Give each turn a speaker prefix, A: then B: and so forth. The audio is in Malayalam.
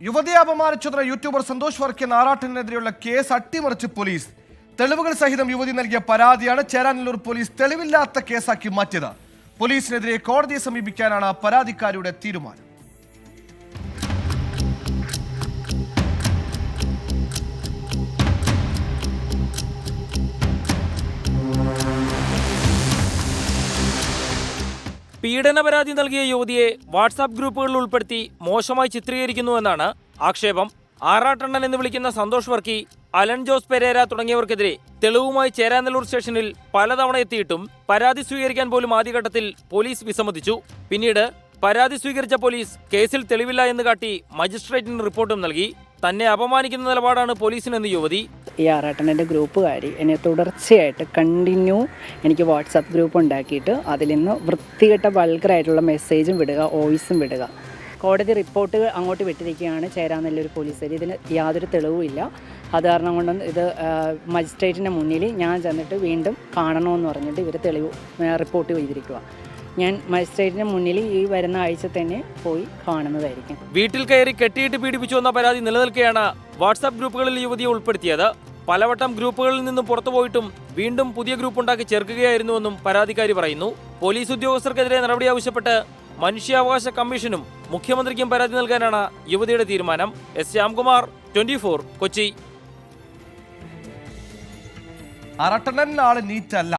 A: യുവതിയെ അപമാനിച്ചതിന് യൂട്യൂബർ സന്തോഷ് വർക്കി ആറാട്ടനെതിരെയുള്ള കേസ് അട്ടിമറിച്ച് പോലീസ്. തെളിവുകൾ സഹിതം യുവതി നൽകിയ പരാതിയാണ് ചേരാനല്ലൂർ പോലീസ് തെളിവില്ലാത്ത കേസാക്കി മാറ്റിയത്. പോലീസിനെതിരെ കോടതിയെ സമീപിക്കാനാണ് പരാതിക്കാരിയുടെ തീരുമാനം.
B: പീഡന പരാതി നൽകിയ യുവതിയെ വാട്സാപ്പ് ഗ്രൂപ്പുകളിൽ ഉൾപ്പെടുത്തി മോശമായി ചിത്രീകരിക്കുന്നുവെന്നാണ് ആക്ഷേപം. ആറാട്ടണ്ണൻ എന്ന് വിളിക്കുന്ന സന്തോഷ് വർക്കി, അലൻ ജോസ് പെരേര തുടങ്ങിയവർക്കെതിരെ തെളിവുമായി ചേരാനല്ലൂർ സ്റ്റേഷനിൽ പലതവണ എത്തിയിട്ടും പരാതി സ്വീകരിക്കാൻ പോലും ആദ്യഘട്ടത്തിൽ പോലീസ് വിസമ്മതിച്ചു. പിന്നീട് പരാതി സ്വീകരിച്ച പോലീസ് കേസിൽ തെളിവില്ല എന്ന് കാട്ടി മജിസ്ട്രേറ്റിന് റിപ്പോർട്ടും നൽകി. തന്നെ അപമാനിക്കുന്ന നിലപാടാണ് പോലീസിനെന്ന് യുവതി.
C: ഈ ആറാട്ടണ്ണൻ്റെ ഗ്രൂപ്പുകാരി എന്നെ തുടർച്ചയായിട്ട് കണ്ടിന്യൂ എനിക്ക് വാട്സാപ്പ് ഗ്രൂപ്പ് ഉണ്ടാക്കിയിട്ട് അതിൽ നിന്ന് വൃത്തികെട്ട വൾഗറായിട്ടുള്ള മെസ്സേജും വിടുക, വോയിസും വിടുക. കോടതി റിപ്പോർട്ട് അങ്ങോട്ട് വിട്ടിരിക്കുകയാണ് ചേരാനല്ലൂർ പോലീസുകാർ. ഇതിന് യാതൊരു തെളിവുമില്ല. അത് കാരണം കൊണ്ട് ഇത് മജിസ്ട്രേറ്റിൻ്റെ മുന്നിൽ ഞാൻ ചെന്നിട്ട് വീണ്ടും കാണണമെന്ന് പറഞ്ഞിട്ട് ഇവർ തെളിവ് റിപ്പോർട്ട് ചെയ്തിരിക്കുക. ഞാൻ മജിസ്ട്രേറ്റിന് മുന്നിൽ ഈ വരുന്ന ആഴ്ച തന്നെ പോയി കാണുന്നതായിരിക്കും.
B: വീട്ടിൽ കയറി കെട്ടിയിട്ട് പീഡിപ്പിച്ചു എന്ന പരാതി നിലനിൽക്കെയാണ് വാട്സാപ്പ് ഗ്രൂപ്പുകളിൽ യുവതിയെ ഉൾപ്പെടുത്തിയത്. പലവട്ടം ഗ്രൂപ്പുകളിൽ നിന്നും പുറത്തുപോയിട്ടും വീണ്ടും പുതിയ ഗ്രൂപ്പ് ഉണ്ടാക്കി ചേർക്കുകയായിരുന്നുവെന്നും പരാതിക്കാരി പറയുന്നു. പോലീസ് ഉദ്യോഗസ്ഥർക്കെതിരെ നടപടി ആവശ്യപ്പെട്ട് മനുഷ്യാവകാശ കമ്മീഷനും മുഖ്യമന്ത്രിക്കും പരാതി നൽകാനാണ് യുവതിയുടെ തീരുമാനം. എസ് ശ്യാംകുമാർ, 24, കൊച്ചി.
A: ആറാട്ടണ്ണൻ ആള് നീറ്റല്ല.